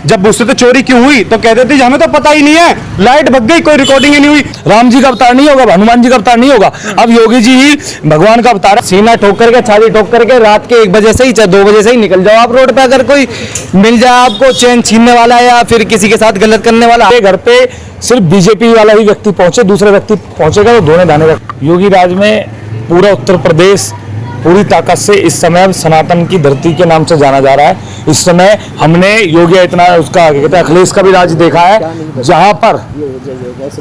जब पूछते थे चोरी क्यों हुई तो कहते थे हमें तो पता ही नहीं है, लाइट भग गई, कोई रिकॉर्डिंग ही नहीं हुई। राम जी का अवतार नहीं होगा, हनुमान जी का अवतार नहीं होगा, अब योगी जी ही भगवान का अवतार है। सीना ठोक करके, छाती ठोक करके रात के 1 बजे से ही 2 बजे से ही निकल जाओ आप रोड पे, अगर कोई मिल जाए आपको चैन छीनने वाला या फिर किसी के साथ गलत करने वाला, घर पे सिर्फ बीजेपी वाला ही व्यक्ति पहुंचे, दूसरे व्यक्ति पहुंचेगा तो धोने धाने का। योगी राज में पूरा उत्तर प्रदेश पूरी ताकत से इस समय सनातन की धरती के नाम से जाना जा रहा है। इस समय हमने योगी इतना उसका क्या कहते हैं अखिलेश का भी राज देखा है, जहां पर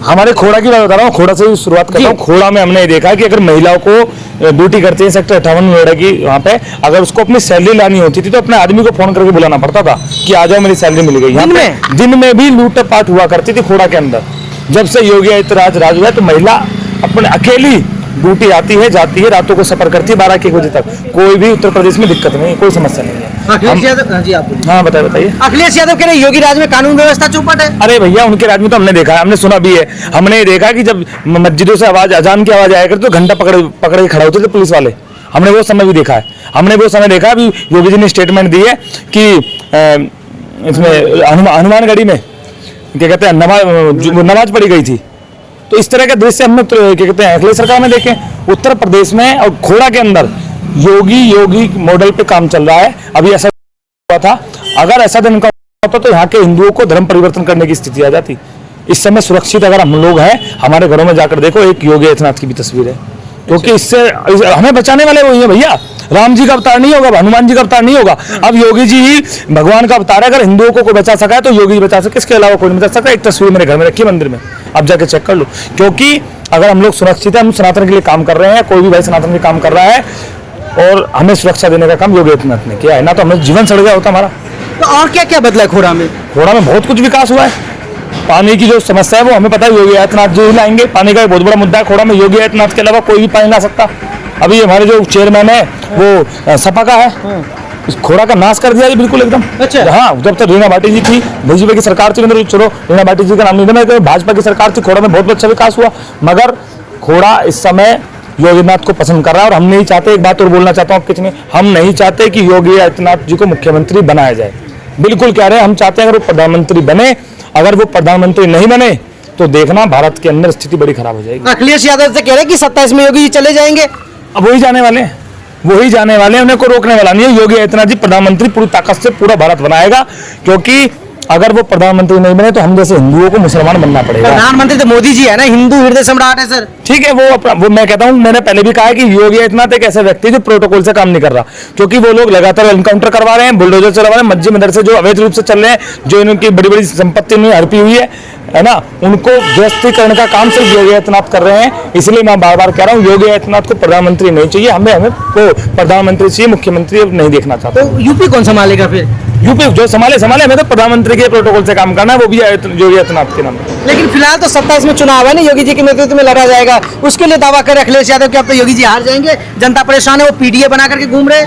हमारे खोड़ा की बात बता रहा हूँ, खोड़ा से शुरुआत कर रहा हूँ। खोड़ा में हमने देखा है कि अगर महिलाओं को ड्यूटी करती है सेक्टर 58 नोएडा की, वहाँ पे अगर उसको अपनी सैलरी लानी होती थी तो अपने आदमी को फोन करके बुलाना पड़ता था कि आ जाओ मेरी सैलरी मिल गई। दिन में भी लूटपाट हुआ करती थी खोड़ा के अंदर। जब से योगी आदित्यनाथ राज हुआ तो महिला अपने अकेली ड्यूटी आती है, जाती है, रातों को सफर करती है 12-1 बजे तक। कोई भी उत्तर प्रदेश में दिक्कत नहीं है, कोई समस्या नहीं है। अखिलेश यादव, जी आप हाँ बताइए। अखिलेश यादव कह रहे योगी राज में कानून व्यवस्था चौपट है। अरे भैया उनके राज में तो हमने देखा है, हमने सुना भी है। हमने देखा कि जब मस्जिदों से आवाज अजान की आवाज आया करती तो घंटा पकड़ के खड़ा होते थे पुलिस वाले। हमने वो समय भी देखा है। हमने वो समय देखा अभी योगी जी ने स्टेटमेंट दी है कि इसमें हनुमानगढ़ी में क्या कहते हैं नमाज पढ़ी गई थी। तो इस तरह के दृश्य हमने क्या कहते हैं अखिलेश सरकार में देखे। उत्तर प्रदेश में और खोड़ा के अंदर योगी मॉडल पे काम चल रहा है। अभी ऐसा हुआ था, अगर ऐसा दिन का होता तो यहाँ के हिंदुओं को धर्म परिवर्तन करने की स्थिति आ जाती। इस समय सुरक्षित अगर हम लोग हैं, हमारे घरों में जाकर देखो एक योगी आदित्यनाथ की भी तस्वीर है, क्योंकि इससे हमें बचाने वाले वही है भैया। राम जी का अवतार नहीं होगा, हनुमान जी का अवतार नहीं होगा, अब योगी जी ही भगवान का अवतार है। अगर हिंदुओं को कोई बचा सका है तो योगी जी बचा सके, इसके अलावा कोई नहीं बचा सकता। एक तस्वीर मेरे घर में रखी मंदिर में, आप जाके चेक कर लो। क्योंकि अगर हम लोग सुरक्षित है, हम सनातन के लिए काम कर रहे हैं, कोई भी भाई सनातन के लिए काम कर रहा है और हमें सुरक्षा देने का काम योगी आदित्यनाथ ने किया है, ना तो हमें जीवन सड़ गया होता हमारा। तो और क्या क्या बदला है खोड़ा में? खोड़ा में बहुत कुछ विकास हुआ है। पानी की जो समस्या है वो हमें पता है योगी आदित्यनाथ जी लाएंगे। पानी का एक बहुत बड़ा मुद्दा है खोड़ा में, योगी आदित्यनाथ के अलावा कोई भी पानी ला सकता। अभी हमारे जो चेयरमैन है वो सपा का है, इस खोड़ा का नाश कर दिया जी बिल्कुल एकदम। अच्छा। हाँ, जब तक रीना भाटी जी थी, बीजेपी की सरकार थी, चलो रीना भाटी जी का नाम नहीं लेना, भाजपा की सरकार थी, खोड़ा में बहुत अच्छा विकास हुआ। मगर खोड़ा इस समय योगी आदित्यनाथ को पसंद कर रहा है और हम नहीं चाहते, एक बात और बोलना चाहता हूँ कितने, हम नहीं चाहते कि योगी आदित्यनाथ जी को मुख्यमंत्री बनाया जाए। बिल्कुल कह रहे हैं, हम चाहते हैं अगर वो प्रधानमंत्री बने। अगर वो प्रधानमंत्री नहीं बने तो देखना भारत के अंदर स्थिति बड़ी खराब हो जाएगी। अखिलेश यादव से कह रहे हैं कि 27 में योगी जी चले जाएंगे। अब वही जाने वाले हैं, उन्हें कोई रोकने वाला नहीं है। योगी आदित्यनाथ जी प्रधानमंत्री पूरी ताकत से पूरा भारत बनाएगा, क्योंकि अगर वो प्रधानमंत्री नहीं बने तो हम जैसे हिंदुओं को मुसलमान बनना पड़ेगा। प्रधानमंत्री तो मोदी जी है ना, हिंदू हृदय सम्राट है सर। ठीक है, वो मैं कहता हूँ, मैंने पहले भी कहा है कि योगी आदित्यनाथ एक ऐसा व्यक्ति है जो प्रोटोकॉल से काम नहीं कर रहा, क्योंकि वो लोग लगातार एनकाउंटर करवा रहे हैं, बुलडोजर चलवा रहे हैं, मस्जिद मदरसे जो अवैध रूप से चल रहे हैं, जो इनकी बड़ी बड़ी संपत्ति उन्हें हड़पी हुई है ना, उनको ध्वस्तीकरण का काम सिर्फ योगी आदित्यनाथ कर रहे हैं। इसलिए मैं बार बार कह रहा हूँ, योगी आदित्यनाथ को प्रधानमंत्री नहीं चाहिए, हमें को प्रधानमंत्री चाहिए, मुख्यमंत्री नहीं देखना चाहता। तो यूपी कौन संभालेगा फिर? यूपी जो संभाले, हमें तो प्रधानमंत्री के प्रोटोकॉल से काम करना है, वो भी योगी आदित्यनाथ के नाम। लेकिन फिलहाल तो 27 में चुनाव है ना, योगी जी के नेतृत्व में लड़ा जाएगा, उसके लिए दावा करे अखिलेश यादव कि अब तो योगी जी हार जाएंगे, जनता परेशान है, वो पीडीए बना करके घूम रहे।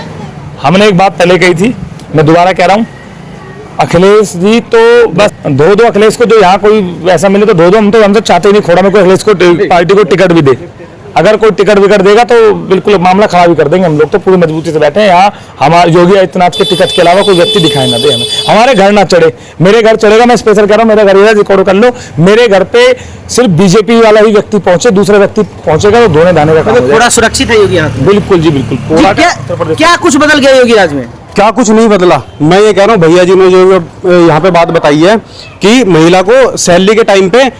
हमने एक बात पहले कही थी, मैं दोबारा कह रहा हूँ, अखिलेश जी तो बस दो अखिलेश को, जो यहाँ कोई ऐसा मिले तो दो हम तो चाहते ही नहीं खोड़ा में कोई अखिलेश को पार्टी को टिकट भी दे। अगर कोई टिकट विकट देगा तो बिल्कुल मामला खराब ही कर देंगे। हम लोग तो पूरी मजबूती से बैठे हैं यहाँ। हमारे योगी आदित्यनाथ के टिकट के अलावा कोई व्यक्ति दिखाई ना दे हमें, हमारे घर ना चढ़े। मेरे घर चढ़ेगा, मैं स्पेशल कह रहा हूँ, मेरे घर रिकॉर्ड कर लो, मेरे घर पे सिर्फ बीजेपी वाला ही व्यक्ति पहुंचे, दूसरे व्यक्ति पहुंचेगा तो धोने धाने का काम। थोड़ा सुरक्षित है योगी यहाँ? बिल्कुल जी बिल्कुल। क्या कुछ बदल गया योगी राज में? क्या कुछ नहीं बदला। मैं ये कह रहा हूँ, भैया जी ने जो यहाँ पे बात बताई है कि महिला को सैलरी के टाइम पे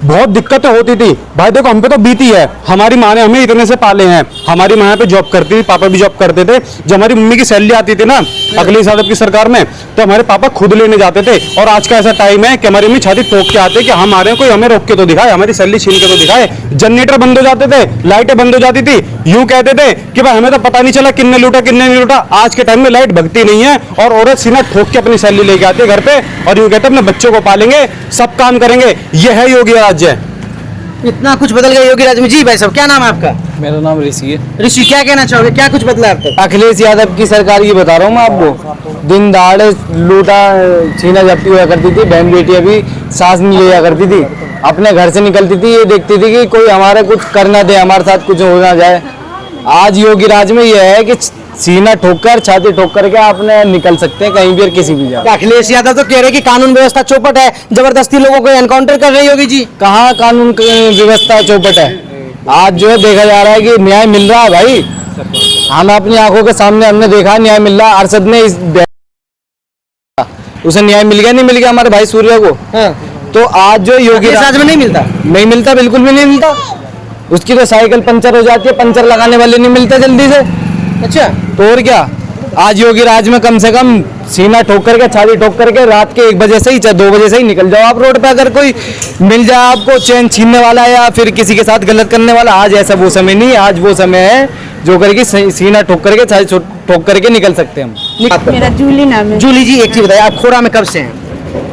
बहुत दिक्कतें होती थी। भाई देखो, हम पे तो बीती है, हमारी माँ ने हमें इतने से पाले हैं। हमारी माँ पे जॉब करती थी, पापा भी जॉब करते थे। जब हमारी मम्मी की सैलरी आती थी ना अखिलेश यादव की सरकार में, तो हमारे पापा खुद लेने जाते थे। और आज का ऐसा टाइम है कि हमारी मम्मी छाती ठोक के आते कि हम आ रहे हैं, कोई हमें रोक के तो दिखाए, हमारी सैलरी छीन के तो दिखाए। जनरेटर बंद हो जाते थे, लाइटें बंद हो जाती थी, यूं कहते थे कि भाई हमें तो पता नहीं चला किन्ने लूटा किन्ने नहीं लूटा। आज के टाइम में लाइट भगती नहीं है और औरत सीना ठोक के अपनी सैलरी लेके आती है घर पे और यूं कहते अपने बच्चों को पालेंगे, सब काम करेंगे। यह है योगी राज्य। इतना कुछ बदल गया योगी राज में। जी भाई साहब, क्या नाम है आपका? मेरा नाम ऋषि है। ऋषि, क्या कहना चाहोगे, क्या कुछ बदला अब तक? अखिलेश यादव की सरकार की बता रहा हूँ मैं आपको। दिन दहाड़े लूटा छीना जब्ती हुआ करती थी, बहन बेटियां भी सांस नहीं लिया करती थी, अपने घर से निकलती थी, ये देखती थी कि कोई हमारे कुछ कर ना दे, हमारे साथ कुछ हो ना जाए। आज योगी राज में यह है कि सीना ठोकर छाती ठोकर के आपने निकल सकते हैं कहीं भी और किसी भी जगह। अखिलेश यादव तो कह रहे हैं कि कानून व्यवस्था चौपट है, जबरदस्ती लोगों को एनकाउंटर कर रही होगी जी। कहाँ कानून की व्यवस्था चौपट है? आज जो है देखा जा रहा है कि न्याय मिल रहा है भाई। हम अपनी आंखों के सामने हमने देखा न्याय मिल रहा है। अरशद ने उसे न्याय मिल गया नहीं मिल गया हमारे भाई सूर्य को। हाँ। तो आज जो योगी राज में नहीं मिलता, नहीं मिलता, बिल्कुल भी नहीं मिलता। उसकी तो साइकिल पंचर हो जाती है, पंचर लगाने वाले नहीं मिलते जल्दी से। अच्छा, तो और क्या, आज योगी राज में कम से कम सीना ठोक करके छाती ठोक करके रात के 1 बजे से ही 2 बजे से ही निकल जाओ आप रोड पे। अगर कोई मिल जाए आपको चैन छीनने वाला या फिर किसी के साथ गलत करने वाला, आज ऐसा वो समय नहीं है। आज वो समय है जो करके सीना ठोक करके छाती ठोक करके निकल सकते हैं हम। मेरा जूली नाम है। जूली जी एक चीज बताइए, आप खोड़ा में कब से हैं?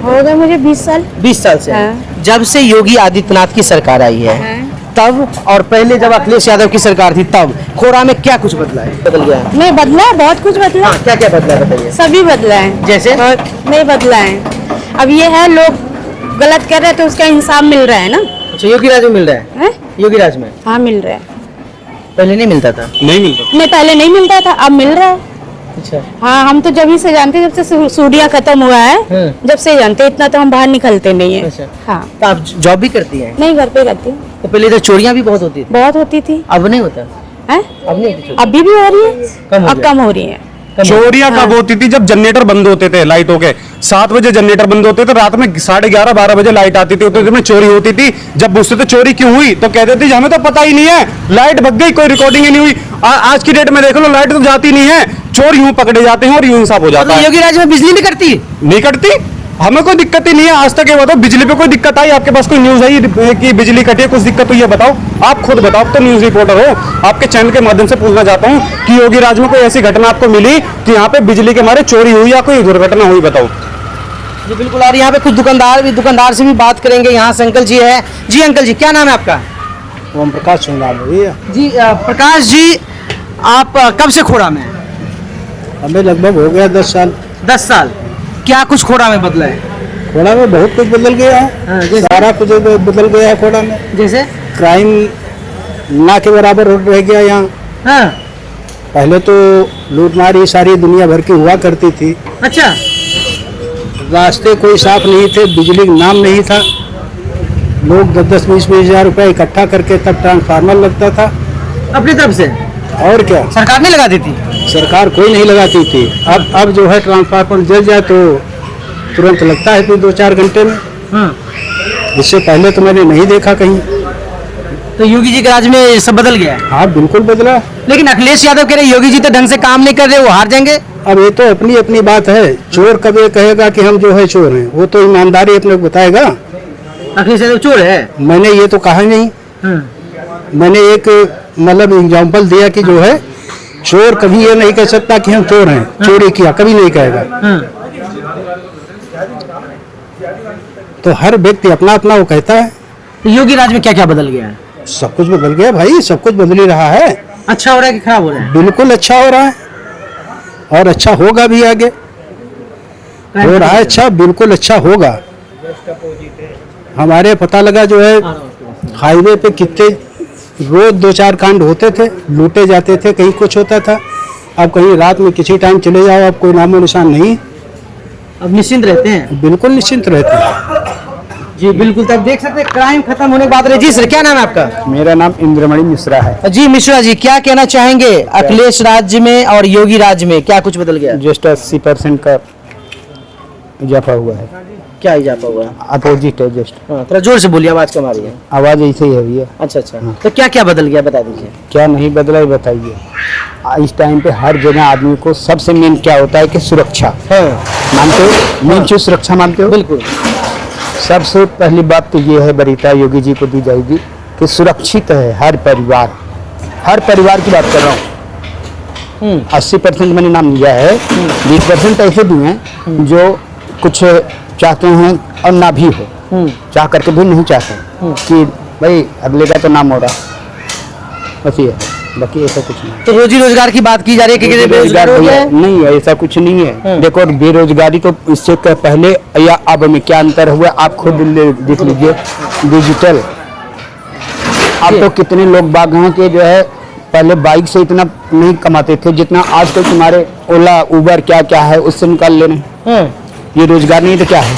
हो गए मुझे 20 साल। 20 साल से। हाँ। जब से योगी आदित्यनाथ की सरकार आई है हाँ। तब और पहले जब अखिलेश यादव की सरकार थी तब खोड़ा में क्या कुछ बदला है? बदल गया है? नहीं बदला है, बहुत कुछ बदला है। क्या क्या बदला है बताइए। सभी बदला है। जैसे? नहीं बदला है। अब ये है लोग गलत कर रहे हैं तो उसका इंसाफ मिल रहा है ना। अच्छा, योगी राज में मिल रहा है? हैं? योगी राज में हाँ मिल रहा है। पहले नहीं मिलता था? नहीं मिलता। नहीं पहले नहीं मिलता था, अब मिल रहा है। अच्छा। हाँ हम तो जब ही से जानते हैं, जब से सूडिया खत्म हुआ है जब से जानते हैं, इतना तो हम बाहर निकलते नहीं है। अच्छा। हाँ। तो आप जॉब भी करती हैं? नहीं घर पे रहती हूँ। तो पहले तो चोरियां भी बहुत होती थी, बहुत होती थी। अब नहीं होता? हैं? अब नहीं होती चोरी? अभी भी हो रही है, कम हो अब गया। कम हो रही है। चोरियां कब होती थी? जब जनरेटर बंद होते थे लाइटों के। 7 बजे जनरेटर बंद होते थे, रात में 11:30 12 बजे लाइट आती थी, उतने में चोरी होती थी। जब पूछते थे चोरी क्यों हुई तो कहते थे हमें तो पता ही नहीं है, लाइट भग गई, कोई रिकॉर्डिंग ही नहीं हुई। आज की डेट में देख लो, लाइट तो जाती नहीं है, चोर यूं पकड़े जाते हैं और यूं इंसाफ हो जाता तो है। योगी राज में बिजली नहीं कटती? नहीं कटती, हमें कोई दिक्कत ही नहीं है आज तक। ये बताओ बिजली पे कोई दिक्कत आई? आपके पास कोई न्यूज आई कि बिजली कटी है, कुछ दिक्कत हुई है? बताओ, आप खुद बताओ, आप तो न्यूज रिपोर्टर हो। आपके चैनल के माध्यम से पूछना चाहता हूँ कि योगी राज में कोई ऐसी घटना आपको मिली कि यहाँ पे बिजली के मारे चोरी हुई या कोई दुर्घटना हुई? बताओ। जी बिल्कुल। और यहाँ पे कुछ दुकानदार से भी बात करेंगे। यहाँ से अंकल जी है। जी अंकल जी, क्या नाम है आपका? ओम प्रकाश चुनाव भैया। जी प्रकाश जी, आप कब से खोड़ा में हैं? हमें लगभग हो गया 10 साल। 10 साल। क्या कुछ खोड़ा में बदला है? खोड़ा में बहुत कुछ बदल गया है। हाँ, जैसे? सारा कुछ बदल गया है खोड़ा में। जैसे? क्राइम ना के बराबर रह गया यहाँ। हाँ। पहले तो लूटमार ये सारी दुनिया भर की हुआ करती थी। अच्छा। रास्ते कोई साफ नहीं थे, बिजली का नाम नहीं था। लोग 10-10 20-20 हजार रुपए इकट्ठा करके तब ट्रांसफार्मर लगता था। अपनी तरफ से? और क्या, सरकार नहीं लगा देती? सरकार कोई नहीं लगाती थी। अब जो है ट्रांसफार्मर जल जाए तो तुरंत लगता है, फिर 2-4 घंटे में। हाँ। इससे पहले तो मैंने नहीं देखा कहीं। तो योगी जी के राज में सब बदल गया है। हाँ बिल्कुल बदला। लेकिन अखिलेश यादव कह रहे योगी जी तो ढंग से काम नहीं कर रहे, वो हार जाएंगे। अब ये तो अपनी अपनी बात है। चोर कब ये कहेगा कि हम जो है चोर हैं? वो तो ईमानदारी अपने को बताएगा। अखिलेश यादव चोर है? मैंने ये तो कहा नहीं। मैंने एक मतलब एग्जाम्पल दिया कि जो है चोर कभी ये नहीं कह सकता कि हम चोर हैं, चोरी किया कभी नहीं कहेगा। तो हर व्यक्ति अपना अपना वो कहता है। तो योगी राज में क्या क्या बदल गया है? सब कुछ बदल गया भाई, सब कुछ बदल ही रहा है। अच्छा हो रहा है कि खराब हो रहा है? बिल्कुल अच्छा हो रहा है और अच्छा होगा भी आगे। हो रहा है अच्छा, बिल्कुल अच्छा होगा। हमारे पता लगा जो है हाईवे पे कितने रोज 2-4 कांड होते थे, लूटे जाते थे, कहीं कुछ होता था। अब कहीं रात में किसी टाइम चले जाओ, अब कोई नामो निशान नहीं। अब निश्चिंत रहते हैं? बिल्कुल निश्चिंत रहते हैं। जी बिल्कुल। तब देख सकते हैं क्राइम खत्म होने के बाद। जी सर, क्या नाम है आपका? मेरा नाम इंद्रमणि मिश्रा है। जी मिश्रा जी, क्या कहना चाहेंगे अखिलेश राज्य में और योगी राज्य में क्या कुछ बदल गया? जस्ट 80% का इजाफा हुआ है। क्या इजाफा हुआ है? अपोजिट है जस्ट। थोड़ा जोर से बोलिए, आवाज कम आ रही है। आवाज ऐसे ही है भैया। अच्छा अच्छा। तो क्या क्या बदल गया बता दीजिए। क्या नहीं बदला, ही बताइए। इस टाइम पे हर जगह आदमी को सबसे मेन क्या होता है कि सुरक्षा। मानते हो? मेन चीज सुरक्षा मानते हो? बिल्कुल। सबसे पहली बात तो ये है वरीयता योगी जी को दी जाएगी कि सुरक्षित है हर परिवार। हर परिवार की बात कर रहा हूँ। 80% मैंने नाम लिया है। 20% ऐसे भी हैं जो कुछ चाहते हैं और ना भी हो, चाह करके भी नहीं चाहते कि भाई अगले का तो नाम हो रहा, बस ये है। बाकी ऐसा कुछ नहीं। तो रोजी रोजगार की बात की जा रही है कि बेरोजगार हो गया? नहीं है, ऐसा कुछ नहीं है। देखो बेरोजगारी तो इससे पहले या अब में क्या अंतर हुआ आप खुद देख लीजिए। डिजिटल अब तो कितने लोग बाग हैं कि जो है पहले बाइक से इतना नहीं कमाते थे जितना आजकल तुम्हारे ओला उबर क्या क्या है उससे निकाल ले रहे हैं। ये रोजगार नहीं तो क्या है,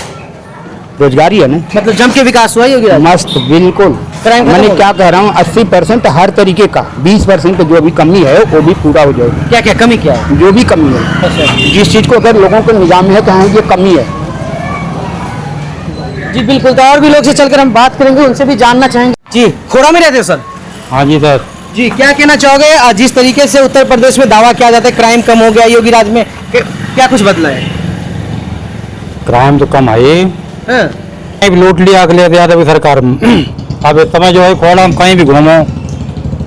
रोजगार ही है ना। मतलब जम के विकास हुआ योगी राज में? मस्त बिल्कुल। क्राइम खत्म मैंने हो क्या कह रहा हूँ 80% हर तरीके का, 20% जो भी कमी है वो भी पूरा हो जाएगा। क्या क्या कमी क्या है? जो भी कमी है, जिस चीज को अगर लोगों को निजाम है कहें ये कमी है। जी बिल्कुल, तो और भी लोग से चलकर हम बात करेंगे, उनसे भी जानना चाहेंगे। जी खोड़ा में रहते हो सर? हाँ जी सर। जी क्या कहना चाहोगे? आज जिस तरीके से उत्तर प्रदेश में दावा किया जाता है क्राइम कम हो गया योगी राज में, क्या कुछ बदला है? क्राइम तो कम है, हाँ। लूट लिया अगले यादव की सरकार में। अब इस समय जो है खोड़ा हम कहीं भी घूमो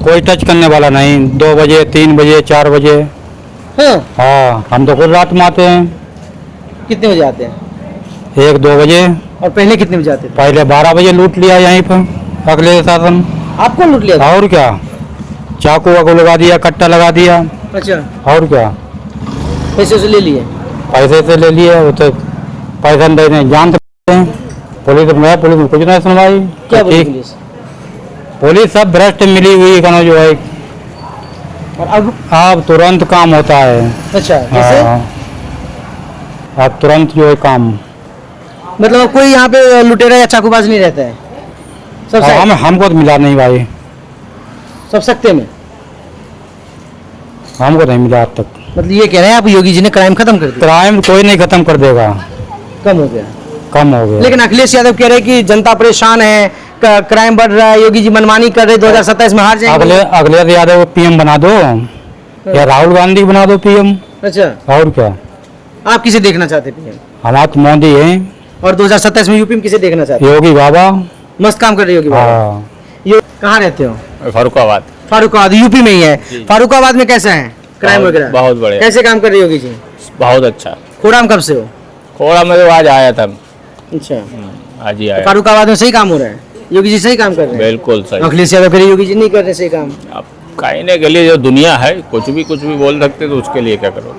कोई टच करने वाला नहीं, 2 बजे 3 बजे 4 बजे। हाँ। हाँ हम तो खुद रात में आते हैं, कितने बजे आते हैं? 1-2 बजे। और पहले कितने बजे आते थे? पहले 12 बजे लूट लिया यहीं पर अगले शासन। आपको लूट लिया था? और क्या, चाकू वाकू लगा दिया, कट्टा लगा दिया। अच्छा, और क्या, पैसे से ले लिए? पैसे से ले लिए, वो तो पैसा नहीं देने जान सकते हैं। पुलिस में कुछ नहीं सुनवाई। क्या बोली ठीक, पुलिस? पुलिस सब भ्रष्ट मिली हुई कनो जो है। और अब तुरंत काम होता है। अच्छा कैसे? हाँ, अब तुरंत जो है काम। मतलब अब कोई यहाँ पे लुटेरा या चाकूबाज नहीं रहता है? सब हम हमको तो मिला नहीं भाई, सब सकते में? हमको नहीं मिला अब तक। मतलब ये कह रहे हैं आप योगी जी ने क्राइम खत्म कर दिया? क्राइम कोई नहीं खत्म कर देगा, कम हो गया। कम हो गया। लेकिन अखिलेश यादव कह रहे हैं कि जनता परेशान है, क्राइम बढ़ रहा है, योगी जी मनमानी कर रहे, 2027 में हार जाएंगे। अगले यादव पीएम बना दो या राहुल गांधी बना दो पीएम। अच्छा, और क्या, आप किसे देखना चाहते हैं पीएम? हमारा तो मोदी है। और 2027 में यूपी में किसे देखना चाहते हैं? योगी बाबा। मस्त काम कर रहे योगी बाबा। हाँ, ये कहाँ रहते हो? फरुखाबाद। फारुखाबाद यूपी में ही है। फारुखाबाद में कैसा है क्राइम वगैरह? बहुत बढ़िया, कैसे काम कर रहे योगी जी? बहुत अच्छा। खोड़ा में कब से हो? खोड़ा में तो आज आया था, अच्छा, आज ही आया। फारुखाबाद में सही काम हो रहा है? योगी जी सही काम कर रहे हैं? बिल्कुल सही। अखिलेश यादव कह रहे योगी जी नहीं कर रहे सही काम। अब कहने के लिए जो दुनिया है कुछ भी बोल सकते, तो उसके लिए क्या करो,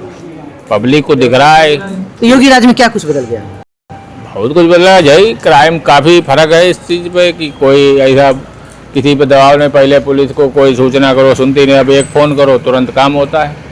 पब्लिक को दिख रहा है। तो योगी राज में क्या कुछ बदल गया? बहुत कुछ बदला है, क्राइम काफ़ी फर्क है इस चीज़ पे कि कोई ऐसा किसी पे दबाव नहीं। पहले पुलिस को कोई सूचना करो सुनती नहीं, अब एक फ़ोन करो तुरंत काम होता है।